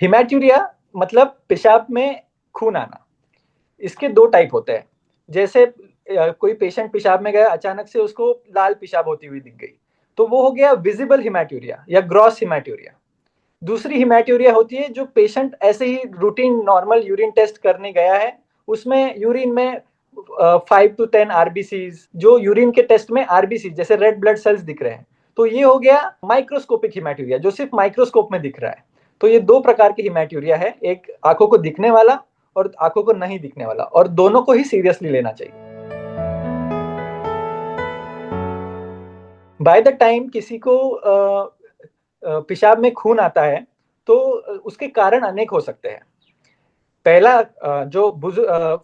हिमैट्यूरिया मतलब पेशाब में खून आना। इसके दो टाइप होते हैं। जैसे कोई पेशेंट पेशाब में गया, अचानक से उसको लाल पेशाब होती हुई दिख गई, तो वो हो गया विजिबल हिमैट्यूरिया या ग्रॉस हिमैट्यूरिया। दूसरी हिमैट्यूरिया होती है जो पेशेंट ऐसे ही रूटीन नॉर्मल यूरिन टेस्ट करने गया है, उसमें यूरिन में 5 to 10 आरबीसीज, जो यूरिन के टेस्ट में आरबीसी जैसे रेड ब्लड सेल्स दिख रहे हैं, तो ये हो गया माइक्रोस्कोपिक हिमैट्यूरिया जो सिर्फ माइक्रोस्कोप में दिख रहा है। तो ये दो प्रकार की हिमैट्यूरिया है, एक आंखों को दिखने वाला और आंखों को नहीं दिखने वाला, और दोनों को ही सीरियसली लेना चाहिए। बाय द टाइम किसी को पेशाब में खून आता है तो उसके कारण अनेक हो सकते हैं। पहला, जो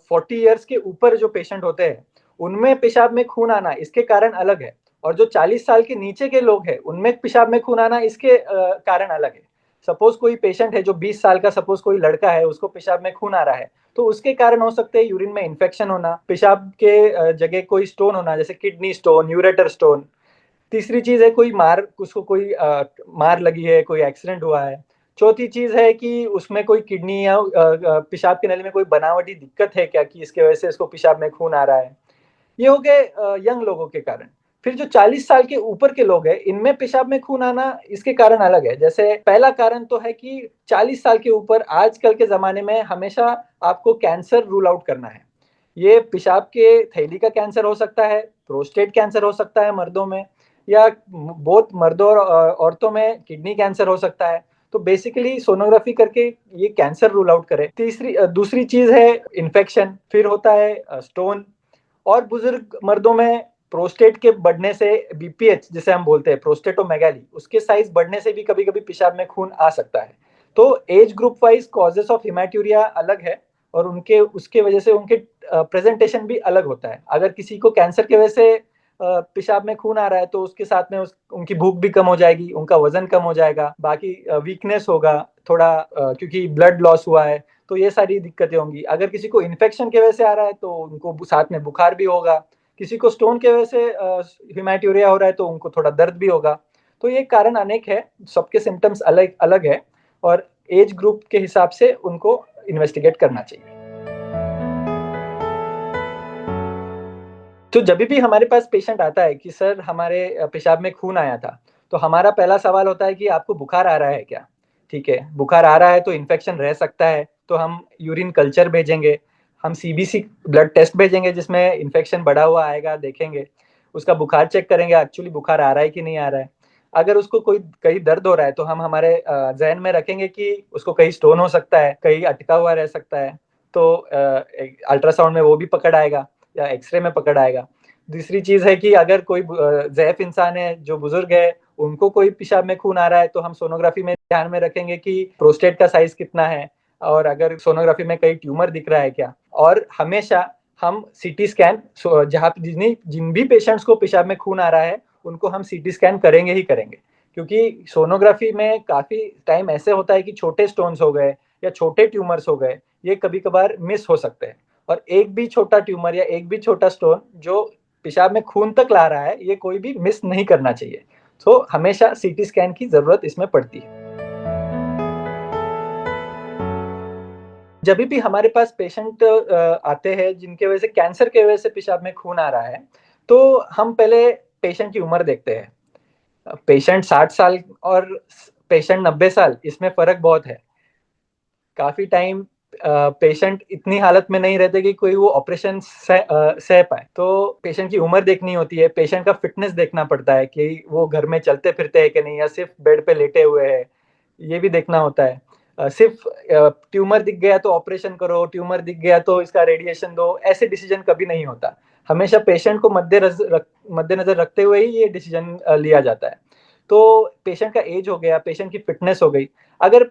40 ईयर्स के ऊपर जो पेशेंट होते हैं उनमें पेशाब में खून आना इसके कारण अलग है, और जो 40 साल के नीचे के लोग हैं उनमें पेशाब में खून आना इसके कारण अलग है। सपोज कोई पेशेंट है जो 20 साल का, सपोज कोई लड़का है, उसको पेशाब में खून आ रहा है, तो उसके कारण हो सकते हैं यूरिन में इन्फेक्शन होना, पेशाब के जगह कोई स्टोन होना जैसे किडनी स्टोन, यूरेटर स्टोन। तीसरी चीज है कोई मार, उसको कोई मार लगी है, कोई एक्सीडेंट हुआ है। चौथी चीज है कि उसमें कोई किडनी या पेशाब की नली में कोई बनावटी दिक्कत है क्या, कि इसके वजह से इसको पेशाब में खून आ रहा है। ये हो गए यंग लोगों के कारण। फिर जो 40 साल के ऊपर के लोग हैं इनमें पेशाब में खून आना इसके कारण अलग है। जैसे पहला कारण तो है कि 40 साल के ऊपर आजकल के जमाने में हमेशा आपको कैंसर रूल आउट करना है। ये पेशाब के थैली का कैंसर हो सकता है, प्रोस्टेट कैंसर हो सकता है मर्दों में, या बहुत मर्दों और औरतों में किडनी कैंसर हो सकता है। तो बेसिकली सोनोग्राफी करके ये कैंसर रूल आउट करें। दूसरी चीज है इन्फेक्शन, फिर होता है स्टोन, और बुजुर्ग मर्दों में प्रोस्टेट के बढ़ने से, बीपीएच जिसे हम बोलते हैं प्रोस्टेटोमेगाली, उसके साइज बढ़ने से भी कभी कभी पेशाब में खून आ सकता है। तो age group wise causes of haematuria अलग है, और उनके उसके वजह से उनके प्रेजेंटेशन भी अलग होता है। अगर किसी को कैंसर की वजह से पेशाब में खून आ रहा है तो उसके साथ में उनकी भूख भी कम हो जाएगी, उनका वजन कम हो जाएगा, बाकी वीकनेस होगा थोड़ा, क्योंकि ब्लड लॉस हुआ है, तो ये सारी दिक्कतें होंगी। अगर किसी को इन्फेक्शन की वजह से आ रहा है तो उनको साथ में बुखार भी होगा। किसी को स्टोन की वजह से हिमैट्यूरिया हो रहा है तो उनको थोड़ा दर्द भी होगा। तो ये कारण अनेक है, सबके सिम्टम्स अलग अलग है, और एज ग्रुप के हिसाब से उनको इन्वेस्टिगेट करना चाहिए। तो जब भी हमारे पास पेशेंट आता है कि सर हमारे पेशाब में खून आया था, तो हमारा पहला सवाल होता है कि आपको बुखार आ रहा है क्या? ठीक है, बुखार आ रहा है तो इन्फेक्शन रह सकता है, तो हम यूरिन कल्चर भेजेंगे, हम सीबीसी ब्लड टेस्ट भेजेंगे जिसमें इन्फेक्शन बढ़ा हुआ आएगा, देखेंगे, उसका बुखार चेक करेंगे एक्चुअली बुखार आ रहा है कि नहीं आ रहा है। अगर उसको कोई कहीं दर्द हो रहा है तो हम हमारे जहन में रखेंगे कि उसको कहीं स्टोन हो सकता है, कहीं अटका हुआ रह सकता है, तो अल्ट्रासाउंड में वो भी पकड़ आएगा या एक्सरे में पकड़ आएगा। दूसरी चीज है कि अगर कोई ज़ैफ इंसान है, जो बुजुर्ग है, उनको कोई पेशाब में खून आ रहा है तो हम सोनोग्राफी में ध्यान में रखेंगे कि प्रोस्टेट का साइज कितना है, और अगर सोनोग्राफी में कहीं ट्यूमर दिख रहा है क्या। और हमेशा हम सीटी स्कैन, जहाँ जिन भी पेशेंट्स को पेशाब में खून आ रहा है उनको हम सीटी स्कैन करेंगे ही करेंगे, क्योंकि सोनोग्राफी में काफी टाइम ऐसे होता है कि छोटे स्टोन्स हो गए या छोटे ट्यूमर्स हो गए, ये कभी कभार मिस हो सकते हैं। और एक भी छोटा ट्यूमर या एक भी छोटा स्टोन जो पेशाब में खून तक ला रहा है, ये कोई भी मिस नहीं करना चाहिए। तो हमेशा सीटी स्कैन की जरूरत इसमें पड़ती है। जब भी हमारे पास पेशेंट आते हैं जिनके वजह से, कैंसर के वजह से पेशाब में खून आ रहा है, तो हम पहले पेशेंट की उम्र देखते हैं। पेशेंट 60 साल और पेशेंट 90 साल, इसमें फर्क बहुत है। काफी टाइम पेशेंट इतनी हालत में नहीं रहते कि कोई वो ऑपरेशन सह पाए, तो पेशेंट की उम्र देखनी होती है, पेशेंट का फिटनेस देखना पड़ता है कि वो घर में चलते फिरते हैं कि नहीं, या सिर्फ बेड पे लेटे हुए हैं, ये भी देखना होता है। सिर्फ ट्यूमर दिख गया तो ऑपरेशन करो, ट्यूमर दिख गया तो इसका रेडिएशन दो, ऐसे डिसीजन कभी नहीं होता। हमेशा पेशेंट को मद्देनजर रखते हुए ही ये डिसीजन लिया जाता है। तो पेशेंट का एज हो गया, पेशेंट की फिटनेस हो गई। अगर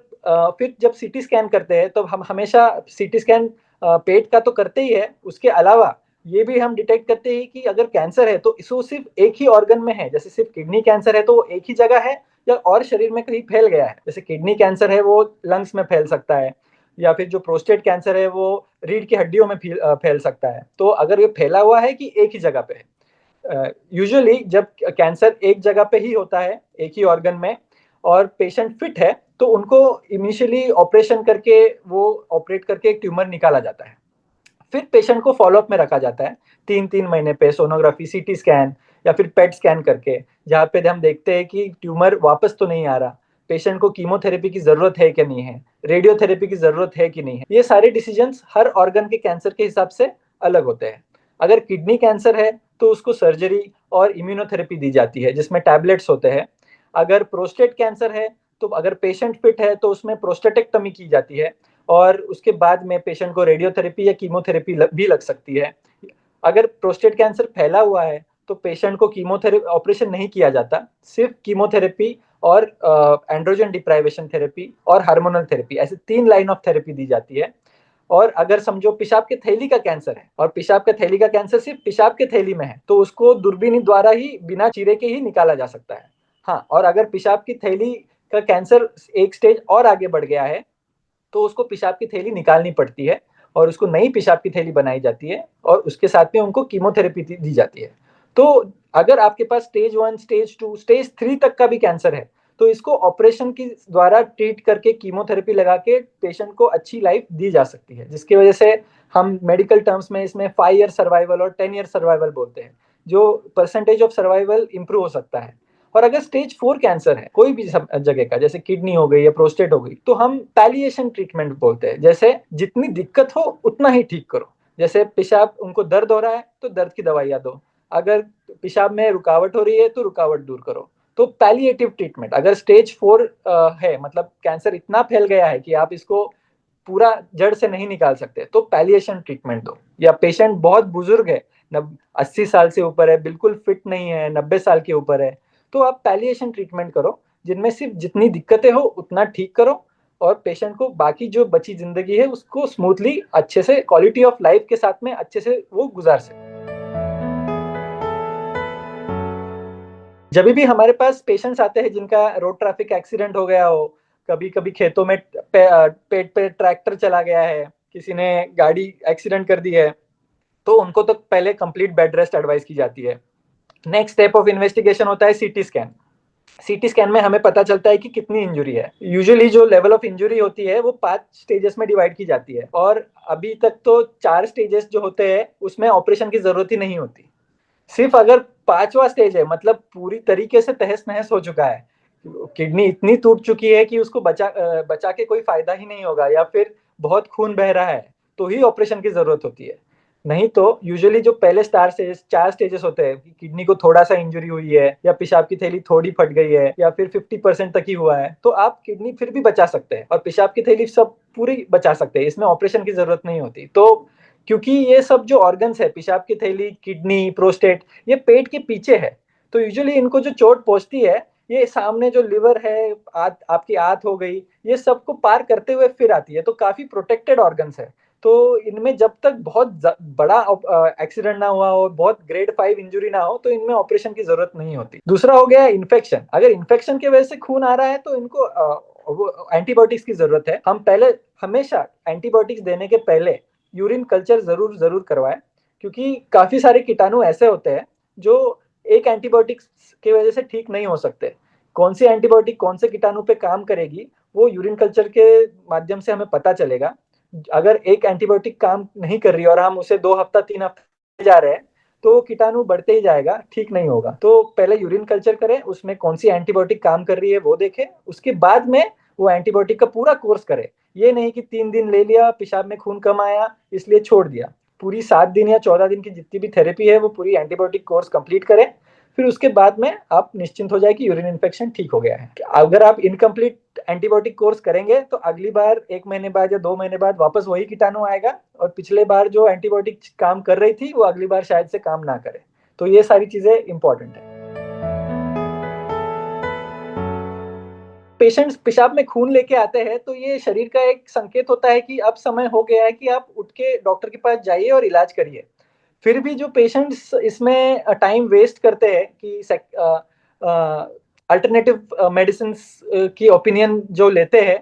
फिर जब सीटी स्कैन करते हैं तो हम हमेशा सीटी स्कैन पेट का तो करते ही है, उसके अलावा ये भी हम डिटेक्ट करते हैं कि अगर कैंसर है तो इसको सिर्फ एक ही ऑर्गन में है, जैसे सिर्फ किडनी कैंसर है तो वो एक ही जगह है, या और शरीर में कहीं फैल गया है। जैसे किडनी कैंसर है वो लंग्स में फैल सकता है, या फिर जो प्रोस्टेट कैंसर है वो रीढ़ की हड्डियों में फैल सकता है। तो अगर ये फैला हुआ है कि एक ही जगह पे है, यूजुअली जब कैंसर एक जगह पे ही होता है, एक ही ऑर्गन में, और पेशेंट फिट है, तो उनको इनिशियली ऑपरेशन करके वो ऑपरेट करके एक ट्यूमर निकाला जाता है। फिर पेशेंट को फॉलोअप में रखा जाता है 3-3 महीने पे, सोनोग्राफी, सीटी स्कैन या फिर पेट स्कैन करके, जहाँ पे हम देखते हैं कि ट्यूमर वापस तो नहीं आ रहा, पेशेंट को कीमोथेरेपी की जरूरत है कि नहीं है, रेडियोथेरेपी की जरूरत है कि नहीं है। ये सारे डिसीजंस हर ऑर्गन के कैंसर के हिसाब से अलग होते हैं। अगर किडनी कैंसर है तो उसको सर्जरी और इम्यूनोथेरेपी दी जाती है जिसमें टैबलेट्स होते हैं। अगर प्रोस्टेट कैंसर है तो अगर पेशेंट फिट है तो उसमें प्रोस्टेटेक्टमी की जाती है और उसके बाद में पेशेंट को रेडियोथेरेपी या कीमोथेरेपी भी लग सकती है। अगर प्रोस्टेट कैंसर फैला हुआ है तो पेशेंट को कीमोथेरेपी ऑपरेशन नहीं किया जाता, सिर्फ कीमोथेरेपी और एंड्रोजन डिप्राइवेशन थेरेपी और हार्मोनल थेरेपी, ऐसे 3 लाइन ऑफ थेरेपी दी जाती है। और अगर समझो पेशाब के थैली का कैंसर है और पेशाब के थैली का कैंसर सिर्फ पेशाब के थैली में है तो उसको दूरबीन द्वारा ही बिना चीरे के ही निकाला जा सकता है। हाँ, और अगर पेशाब की थैली का कैंसर एक स्टेज और आगे बढ़ गया है तो उसको पेशाब की थैली निकालनी पड़ती है और उसको नई पेशाब की थैली बनाई जाती है और उसके साथ में उनको कीमोथेरेपी दी जाती है। तो अगर आपके पास स्टेज 1, स्टेज 2, स्टेज 3 तक का भी कैंसर है तो इसको ऑपरेशन की द्वारा ट्रीट करके कीमोथेरेपी लगा के पेशेंट को अच्छी लाइफ दी जा सकती है, जिसकी वजह से हम मेडिकल टर्म्स में इसमें 5 ईयर सर्वाइवल और 10 ईयर सर्वाइवल बोलते हैं, जो परसेंटेज ऑफ सर्वाइवल इंप्रूव हो सकता है। और अगर स्टेज 4 कैंसर है कोई भी जगह का, जैसे किडनी हो गई या प्रोस्टेट हो गई, तो हम पैलिएशन ट्रीटमेंट बोलते हैं, जैसे जितनी दिक्कत हो उतना ही ठीक करो। जैसे पेशाब उनको दर्द हो रहा है तो दर्द की दवाइयाँ दो, अगर पेशाब में रुकावट हो रही है तो रुकावट दूर करो। तो पैलिएटिव ट्रीटमेंट। अगर स्टेज 4 है, मतलब कैंसर इतना फैल गया है कि आप इसको पूरा जड़ से नहीं निकाल सकते, तो पैलिएशन ट्रीटमेंट दो। या पेशेंट बहुत बुजुर्ग है, 80 साल से ऊपर है, बिल्कुल फिट नहीं है, 90 साल के ऊपर है, तो आप पैलिएशन ट्रीटमेंट करो, जिनमें सिर्फ जितनी दिक्कतें हो उतना ठीक करो और पेशेंट को बाकी जो बची जिंदगी है उसको स्मूथली, अच्छे से, क्वालिटी ऑफ लाइफ के साथ में अच्छे से वो गुजार सके। जब भी हमारे पास पेशेंट्स आते हैं जिनका रोड ट्रैफिक एक्सीडेंट हो गया हो, कभी कभी खेतों में पेट पे ट्रैक्टर चला गया है, किसी ने गाड़ी एक्सीडेंट कर दी है, तो उनको तो पहले कंप्लीट बेड रेस्ट एडवाइस की जाती है। नेक्स्ट स्टेप ऑफ इन्वेस्टिगेशन होता है सीटी स्कैन। सीटी स्कैन में हमें पता चलता है कि कितनी इंजुरी है। यूजुअली जो लेवल ऑफ इंजुरी होती है वो 5 स्टेजेस में डिवाइड की जाती है और अभी तक तो 4 स्टेजेस जो होते हैं उसमें ऑपरेशन की जरूरत ही नहीं होती। सिर्फ अगर 5वां स्टेज है, मतलब पूरी तरीके से तहस नहस हो चुका है, किडनी इतनी टूट चुकी है कि उसको बचा के कोई फायदा ही नहीं होगा या फिर बहुत खून बह रहा है, तो ही ऑपरेशन की जरूरत होती है। नहीं तो यूजुअली जो पहले 4 स्टेजेस होते हैं, किडनी को थोड़ा सा इंजरी हुई है या पेशाब की थैली थोड़ी फट गई है या फिर 50% तक ही हुआ है, तो आप किडनी फिर भी बचा सकते हैं और पेशाब की थैली सब पूरी बचा सकते हैं, इसमें ऑपरेशन की जरूरत नहीं होती। तो क्योंकि ये सब जो ऑर्गन्स है, पेशाब की थैली, किडनी, प्रोस्टेट, ये पेट के पीछे है, तो यूजुअली इनको जो चोट पहुंचती है, ये सामने जो लिवर है, आपकी आंत हो गई, ये सबको पार करते हुए फिर आती है, तो काफी प्रोटेक्टेड ऑर्गन्स है। तो इनमें जब तक बहुत बड़ा एक्सीडेंट ना हुआ हो, बहुत ग्रेड 5 इंजुरी ना हो, तो इनमें ऑपरेशन की जरूरत नहीं होती। दूसरा हो गया इन्फेक्शन। अगर इन्फेक्शन की वजह से खून आ रहा है तो इनको एंटीबायोटिक्स की जरूरत है। हम पहले हमेशा एंटीबायोटिक्स देने के पहले यूरिन कल्चर जरूर जरूर करवाएं, क्योंकि काफी सारे कीटाणु ऐसे होते हैं जो एक एंटीबायोटिक्स की वजह से ठीक नहीं हो सकते। कौन सी एंटीबायोटिक कौन से कीटाणु पे काम करेगी वो यूरिन कल्चर के माध्यम से हमें पता चलेगा। अगर एक एंटीबायोटिक काम नहीं कर रही और हम उसे 2 हफ्ता 3 हफ्ते जा रहे हैं तो कीटाणु बढ़ते ही जाएगा, ठीक नहीं होगा। तो पहले यूरिन कल्चर करें, उसमें कौन सी एंटीबायोटिक काम कर रही है वो देखें, उसके बाद में वो एंटीबायोटिक का पूरा कोर्स करें। ये नहीं कि 3 दिन ले लिया, पेशाब में खून कम आया इसलिए छोड़ दिया। पूरी 7 दिन या 14 दिन की जितनी भी थेरेपी है वो पूरी एंटीबायोटिक कोर्स कंप्लीट करें, फिर उसके बाद में आप निश्चिंत हो जाए कि यूरिन इन्फेक्शन ठीक हो गया है। अगर आप इनकम्प्लीट एंटीबायोटिक कोर्स करेंगे तो अगली बार 1 महीने बाद या 2 महीने बाद वापस वही कीटाणु आएगा और पिछले बार जो एंटीबायोटिक काम कर रही थी वो अगली बार शायद से काम ना करे। तो ये सारी चीजें इंपॉर्टेंट है। पेशेंट्स पेशाब में खून लेके आते हैं तो ये शरीर का एक संकेत होता है कि अब समय हो गया है कि आप उठ के डॉक्टर के पास जाइए और इलाज करिए। फिर भी जो पेशेंट्स इसमें टाइम वेस्ट करते हैं कि अल्टरनेटिव मेडिसिन की ओपिनियन जो लेते हैं,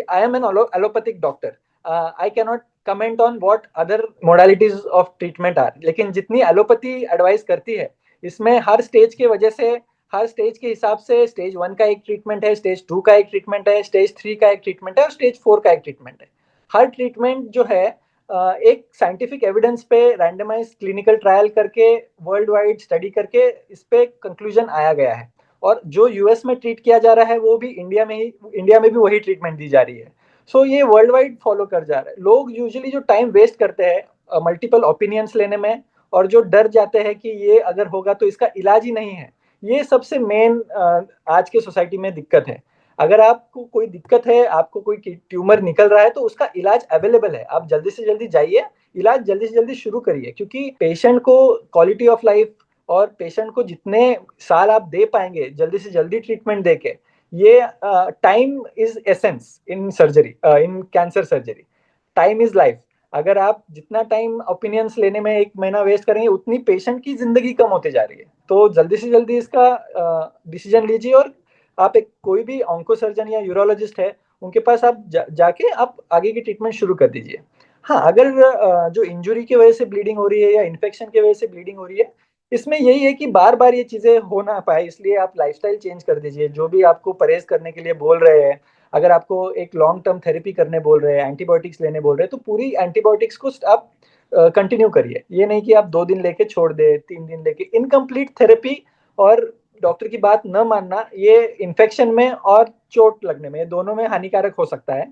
I am an allopathic doctor, I can not comment on what other modalities of treatment are, लेकिन जितनी एलोपैथी एडवाइस करती है इसमें हर स्टेज के वजह से हर स्टेज के हिसाब से स्टेज 1 का एक ट्रीटमेंट है, स्टेज 2 का एक ट्रीटमेंट है, स्टेज 3 का एक ट्रीटमेंट है और स्टेज 4 का एक ट्रीटमेंट है। हर ट्रीटमेंट जो है एक साइंटिफिक एविडेंस पे रैंडमाइज्ड क्लिनिकल ट्रायल करके वर्ल्ड वाइड स्टडी करके इस पे कंक्लूजन आया गया है। और जो यूएस में ट्रीट किया जा रहा है वो भी इंडिया में भी वही ट्रीटमेंट दी जा रही है। सो ये वर्ल्ड वाइड फॉलो कर जा रहा है। लोग यूजुअली जो टाइम वेस्ट करते हैं मल्टीपल ओपिनियंस लेने में और जो डर जाते हैं कि ये अगर होगा तो इसका इलाज ही नहीं है, ये सबसे मेन आज के सोसाइटी में दिक्कत है। अगर आपको कोई दिक्कत है, आपको कोई ट्यूमर निकल रहा है तो उसका इलाज अवेलेबल है, आप जल्दी से जल्दी जाइए, इलाज जल्दी से जल्दी शुरू करिए। क्योंकि पेशेंट को क्वालिटी ऑफ लाइफ और पेशेंट को जितने साल आप दे पाएंगे जल्दी से जल्दी ट्रीटमेंट देके, ये time is essence in surgery, in cancer surgery. Time is life. अगर आप जितना टाइम ओपिनियंस लेने में 1 महीना वेस्ट करेंगे उतनी पेशेंट की जिंदगी कम होते जा रही है। तो जल्दी से जल्दी इसका डिसीजन लीजिए और आप एक कोई भी ऑन्को सर्जन या यूरोलॉजिस्ट है उनके पास आप जाके आप आगे की ट्रीटमेंट शुरू कर दीजिए। हाँ, अगर जो इंजुरी की वजह से ब्लीडिंग हो रही है या इन्फेक्शन की वजह से ब्लीडिंग हो रही है, इसमें यही है कि बार बार ये चीजें हो ना पाए, इसलिए आप लाइफस्टाइल चेंज कर दीजिए। जो भी आपको परहेज करने के लिए बोल रहे हैं, अगर आपको एक लॉन्ग टर्म थेरेपी करने बोल रहे हैं, एंटीबायोटिक्स लेने बोल रहे हैं, तो पूरी एंटीबायोटिक्स को आप कंटिन्यू करिए। ये नहीं कि आप 2 दिन लेके छोड़ दे, 3 दिन लेके। इनकम्प्लीट थेरेपी और डॉक्टर की बात न मानना, ये इन्फेक्शन में और चोट लगने में, दोनों में हानिकारक हो सकता है।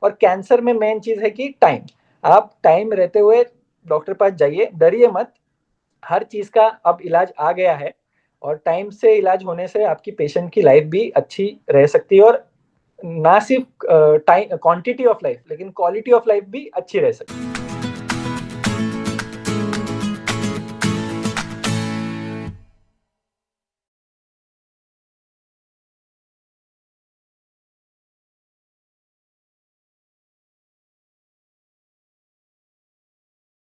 और कैंसर में मेन चीज है कि टाइम। आप टाइम रहते हुए डॉक्टर पास जाइए, डरिए मत। हर चीज का अब इलाज आ गया है और टाइम से इलाज होने से आपकी पेशेंट की लाइफ भी अच्छी रह सकती है। और ना सिर्फ टाइम क्वांटिटी ऑफ लाइफ लेकिन क्वालिटी ऑफ लाइफ भी अच्छी रह सकती है।